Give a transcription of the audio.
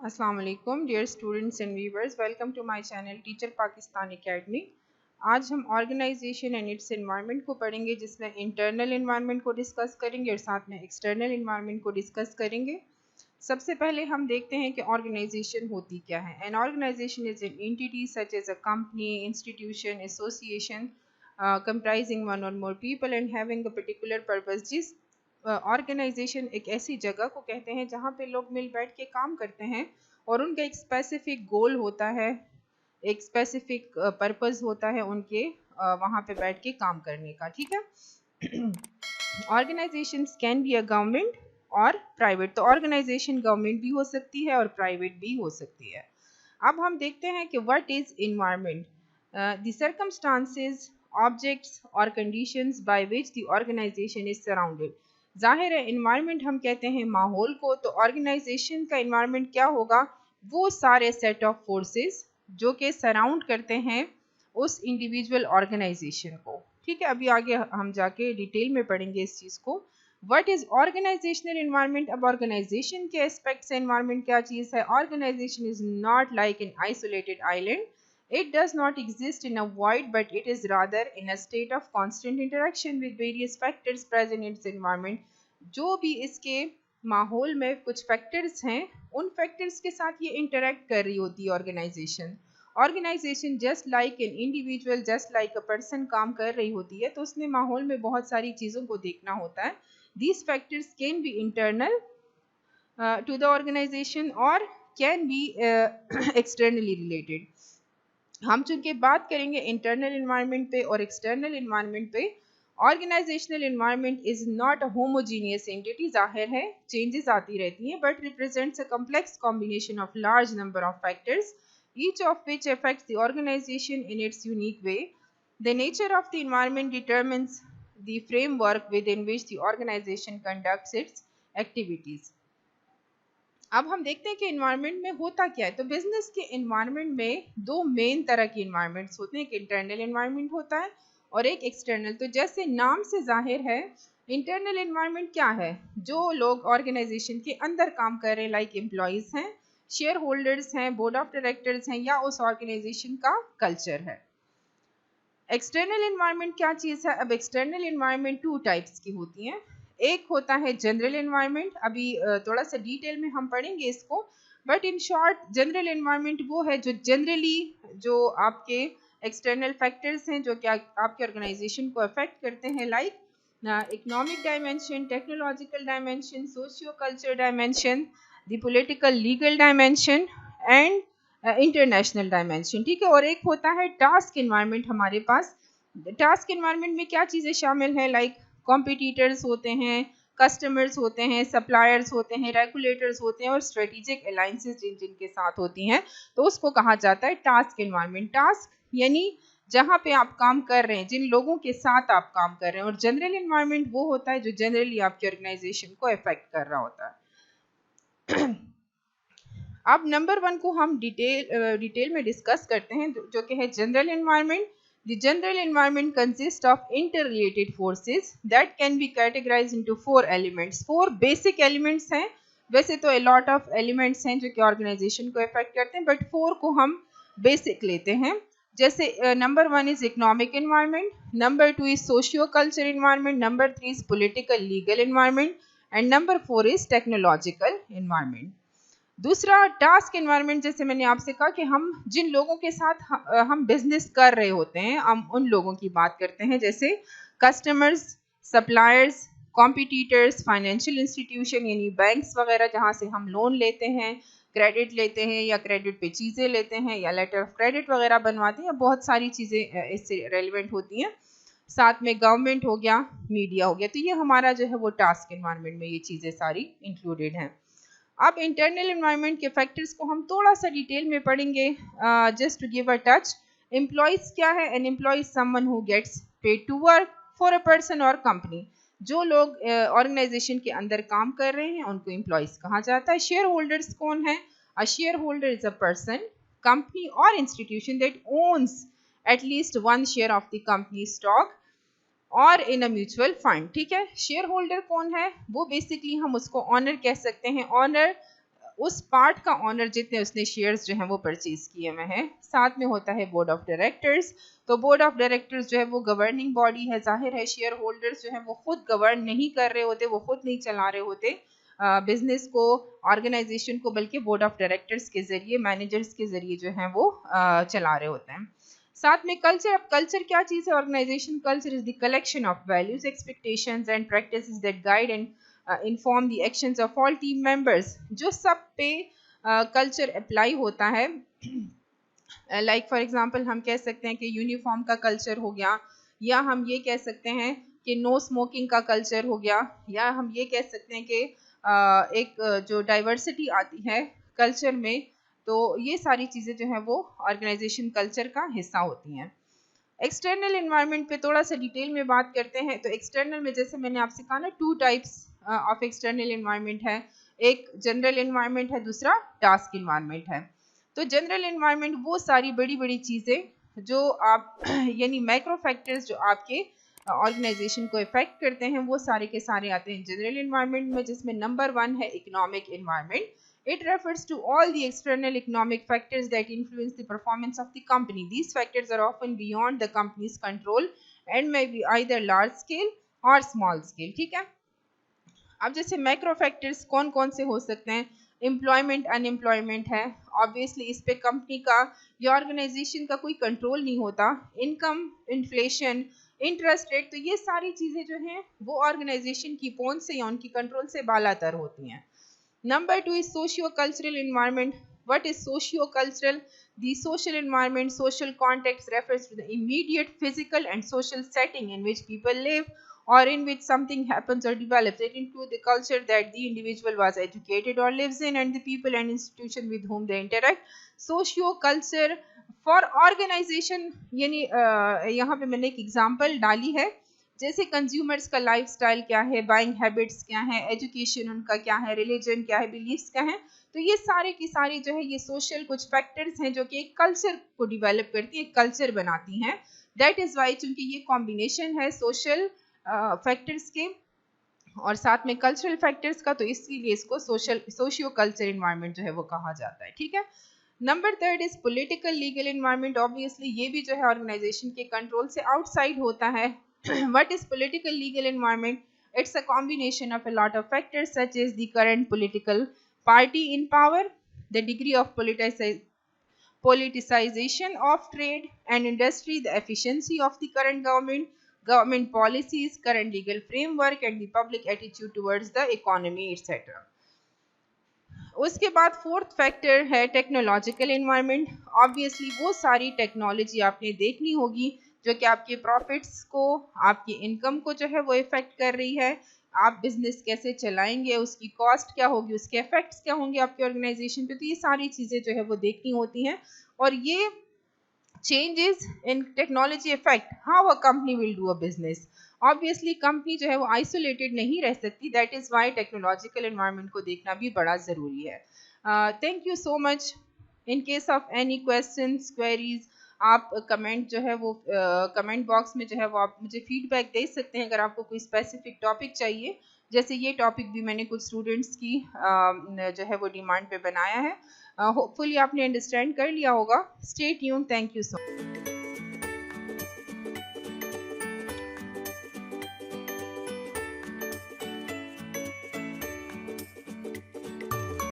अस्सलाम वालेकुम dear students and viewers, welcome to my channel teacher Pakistan academy. आज हम ऑर्गेनाइजेशन एंड इट्स एनवायरनमेंट को पढ़ेंगे, जिसमें इंटरनल एनवायरनमेंट को डिस्कस करेंगे और साथ में एक्सटर्नल एनवायरनमेंट को डिस्कस करेंगे। सबसे पहले हम देखते हैं कि ऑर्गेनाइजेशन होती क्या है। An organisation is an entity such as a company, institution, association comprising one or more people and having a particular purpose। जिस ऑर्गेनाइजेशन एक ऐसी जगह को कहते हैं जहाँ पे लोग मिल बैठ के काम करते हैं और उनका एक स्पेसिफिक गोल होता है, एक स्पेसिफिक पर्पस होता है उनके वहाँ पे बैठ के काम करने का। ठीक है। Organisations can be a government और प्राइवेट। तो ऑर्गेनाइजेशन गवर्नमेंट भी हो सकती है और प्राइवेट भी हो सकती है। अब हम देखते हैं कि what is environment. The circumstances, objects और conditions by which the organisation is surrounded. जाहिर है इन्वायरमेंट हम कहते हैं माहौल को, तो ऑर्गेनाइजेशन का इन्वायरमेंट क्या होगा? वो सारे सेट ऑफ फोर्सेस जो कि सराउंड करते हैं उस इंडिविजुअल ऑर्गेनाइजेशन को। ठीक है, अभी आगे हम जाके डिटेल में पढ़ेंगे इस चीज़ को। What is organisational environment. अब ऑर्गेनाइजेशन के एस्पेक्ट से इन्वायरमेंट क्या चीज़ है? Organisation is not like an isolated island. It does not exist in a void, but it is rather in a state of constant interaction with various factors present in its environment। जो भी इसके माहौल में कुछ factors हैं, उन factors के साथ ये इंटरेक्ट कर रही होती है organisation. Organisation just like an individual, just like a person काम कर रही होती है, तो उसने माहौल में बहुत सारी चीज़ों को देखना होता है। These factors can be internal to the organization or can be externally related। हम चूंकि बात करेंगे इंटरनल इन्वायरमेंट पे और एक्सटर्नल इन्वायरमेंट पे। Organisational environment is not a homogeneous entity. जाहिर है चेंजेस आती रहती हैं, but represents a complex combination of large number of factors, each of which affects the organisation in its unique way. The nature of the environment determines the framework within which the organisation conducts its activities. अब हम देखते हैं कि environment में होता क्या है। तो बिजनेस के इन्वायरमेंट में दो मेन तरह के इन्वायरमेंट्स होते हैं, एक इंटरनल इन्वायरमेंट होता है और एक एक्सटर्नल। तो जैसे नाम से जाहिर है, इंटरनल इन्वायरमेंट क्या है? जो लोग ऑर्गेनाइजेशन के अंदर काम कर रहे हैं, लाइक एम्प्लॉयज हैं, शेयर होल्डर्स हैं, बोर्ड ऑफ डायरेक्टर्स हैं, या उस ऑर्गेनाइजेशन का कल्चर है। एक्सटर्नल इन्वायरमेंट क्या चीज़ है? अब एक्सटर्नल इन्वायरमेंट टू टाइप्स की होती हैं। एक होता है जनरल इन्वायरमेंट। अभी थोड़ा सा डिटेल में हम पढ़ेंगे इसको, but in short general environment वो है जो जनरली जो आपके एक्सटर्नल फैक्टर्स हैं जो कि आपके ऑर्गेनाइजेशन को अफेक्ट करते हैं, like economic dimension, technological dimension, socio culture dimension, the political legal dimension and international dimension. ठीक है। और एक होता है टास्क इन्वायरमेंट हमारे पास। टास्क इन्वायरमेंट में क्या चीज़ें शामिल हैं? लाइक कॉम्पिटिटर्स होते हैं, कस्टमर्स होते हैं, सप्लायर्स होते हैं, रेगुलेटर्स होते हैं और स्ट्रेटेजिक अलायंसेस जिनके साथ होती हैं, तो उसको कहा जाता है टास्क इन्वायरमेंट। टास्क यानी जहाँ पे आप काम कर रहे हैं, जिन लोगों के साथ आप काम कर रहे हैं। और जनरल इन्वायरमेंट वो होता है जो जनरली आपकी ऑर्गेनाइजेशन को अफेक्ट कर रहा होता है। अब नंबर 1 को हम डिटेल में डिस्कस करते हैं, जो कि है general environment. The general environment consists of interrelated forces that can be categorized into 4 elements। 4 basic elements हैं। वैसे तो a lot of elements हैं जो कि ऑर्गेनाइजेशन को अफेक्ट करते हैं, बट 4 को हम बेसिक लेते हैं। जैसे number 1 is economic environment, number 2 is socio culture environment, number 3 is political legal environment and number 4 is technological environment. दूसरा टास्क इन्वायरमेंट, जैसे मैंने आपसे कहा कि हम जिन लोगों के साथ हम बिजनेस कर रहे होते हैं, हम उन लोगों की बात करते हैं, जैसे customers, suppliers, competitors, financial institution यानी बैंक्स वगैरह जहाँ से हम लोन लेते हैं, क्रेडिट लेते हैं या क्रेडिट पे चीज़ें लेते हैं या लेटर ऑफ क्रेडिट वगैरह बनवाते हैं। बहुत सारी चीज़ें इससे रेलिवेंट होती हैं। साथ में गवर्नमेंट हो गया, मीडिया हो गया। तो ये हमारा जो है वो टास्क इन्वायरमेंट में ये चीज़ें सारी इंक्लूडेड हैं। अब इंटरनल इन्वायरमेंट के फैक्टर्स को हम थोड़ा सा डिटेल में पढ़ेंगे, just to give a touch. Employees क्या है? An employee someone who gets paid to work for a person और कंपनी। जो लोग ऑर्गेनाइजेशन के अंदर काम कर रहे हैं उनको एम्प्लॉयज कहा जाता है। शेयर होल्डर्स कौन है? A share holder is a person, company और institution that owns at least 1 share of the company stock और इन अ म्यूचुअल फंड। ठीक है। शेयर होल्डर कौन है? वो बेसिकली हम उसको ऑनर कह सकते हैं। ऑनर उस पार्ट का ऑनर जितने उसने शेयर्स जो हैं वो परचेज किए हुए हैं। साथ में होता है बोर्ड ऑफ डायरेक्टर्स। तो बोर्ड ऑफ डायरेक्टर्स जो है वो गवर्निंग बॉडी है। जाहिर है शेयर होल्डर्स जो है वो खुद गवर्न नहीं कर रहे होते, वो खुद नहीं चला रहे होते बिजनेस को, ऑर्गेनाइजेशन को, बल्कि बोर्ड ऑफ डायरेक्टर्स के जरिए, मैनेजर्स के जरिए जो हैं वो चला रहे होते हैं। साथ में कल्चर। अब कल्चर क्या चीज़ है? Organisation culture is the collection of values, expectations and practices that guide and inform the actions of all team members. जो सब पे कल्चर अप्लाई होता है। लाइक फॉर एग्जांपल हम कह सकते हैं कि यूनिफॉर्म का कल्चर हो गया, या हम ये कह सकते हैं कि नो स्मोकिंग का कल्चर हो गया, या हम ये कह सकते हैं कि एक जो डाइवर्सिटी आती है कल्चर में, तो ये सारी चीज़ें जो हैं वो ऑर्गेनाइजेशन कल्चर का हिस्सा होती हैं। एक्सटर्नल इन्वायरमेंट पे थोड़ा सा डिटेल में बात करते हैं। तो एक्सटर्नल में जैसे मैंने आपसे कहा ना, 2 टाइप्स ऑफ एक्सटर्नल इन्वायरमेंट है। एक जनरल इन्वायरमेंट है, दूसरा टास्क इन्वायरमेंट है। तो जनरल इन्वायरमेंट वो सारी बड़ी बड़ी चीज़ें जो आप यानी मैक्रो फैक्टर्स जो आपके ऑर्गेनाइजेशन को इफेक्ट करते हैं, वो सारे के सारे आते हैं जनरल इन्वायरमेंट में, जिसमें नंबर 1 है economic environment. It refers to all the external economic factors that influence the performance of the company. These factors are often beyond the company's control and may be either large scale or small scale. ठीक है। अब जैसे macro factors कौन कौन से हो सकते हैं? एम्प्लॉयमेंट, अनएम्प्लॉयमेंट है। ऑब्वियसली इस पे कंपनी का या ऑर्गेनाइजेशन का कोई कंट्रोल नहीं होता। इनकम, इन्फ्लेशन, इंटरेस्ट रेट, तो ये सारी चीज़ें जो हैं वो ऑर्गेनाइजेशन की पहुंच से या उनकी कंट्रोल से बालातर होती हैं। Number 2 is socio-cultural environment. What is socio-cultural? The social environment, social context refers to the immediate physical and social setting in which people live or in which something happens or develops. It includes the culture that the individual was educated or lives in and the people and institution with whom they interact. Socio-culture for organization, यानी यहाँ पे मैंने एक example डाली है। जैसे consumers का lifestyle क्या है, बाइंग हैबिट्स क्या है, एजुकेशन उनका क्या है, रिलीजन क्या है, बिलीफ्स क्या है। तो ये सारे की सारी जो है ये सोशल कुछ फैक्टर्स हैं जो कि एक कल्चर को डिवेलप करती हैं, कल्चर बनाती हैं। दैट इज वाई, चूंकि ये कॉम्बिनेशन है सोशल फैक्टर्स के और साथ में कल्चरल फैक्टर्स का, तो इसीलिए इसको सोशियो कल्चर इन्वायरमेंट जो है वो कहा जाता है। ठीक है। Number 3 is political legal environment. Obviously ये भी जो है ऑर्गेनाइजेशन के कंट्रोल से आउटसाइड होता है। What is political legal environment? It's a combination of a lot of factors such as the current political party in power, the degree of politicization of trade and industry, the efficiency of the current government policies, current legal framework, and the public attitude towards the economy, etc. उसके बाद 4th factor है technological environment. Obviously वो सारी technology आपने देखनी होगी जो कि आपके प्रॉफिट्स को, आपकी इनकम को जो है वो इफेक्ट कर रही है। आप बिजनेस कैसे चलाएंगे, उसकी कॉस्ट क्या होगी, उसके इफेक्ट्स क्या होंगे आपके ऑर्गेनाइजेशन पे, तो ये सारी चीज़ें जो है वो देखनी होती हैं। और ये changes in technology effect how a company will do a business. Obviously company जो है वो आइसोलेटेड नहीं रह सकती। That is why technological environment को देखना भी बड़ा ज़रूरी है। Thank you so much. In case of any questions, queries, आप कमेंट जो है वो कमेंट बॉक्स में जो है वो आप मुझे फीडबैक दे सकते हैं अगर आपको कोई स्पेसिफिक टॉपिक चाहिए। जैसे ये टॉपिक भी मैंने कुछ स्टूडेंट्स की जो है वो डिमांड पे बनाया है। होपफुली आपने अंडरस्टैंड कर लिया होगा। Stay tuned. Thank you so much.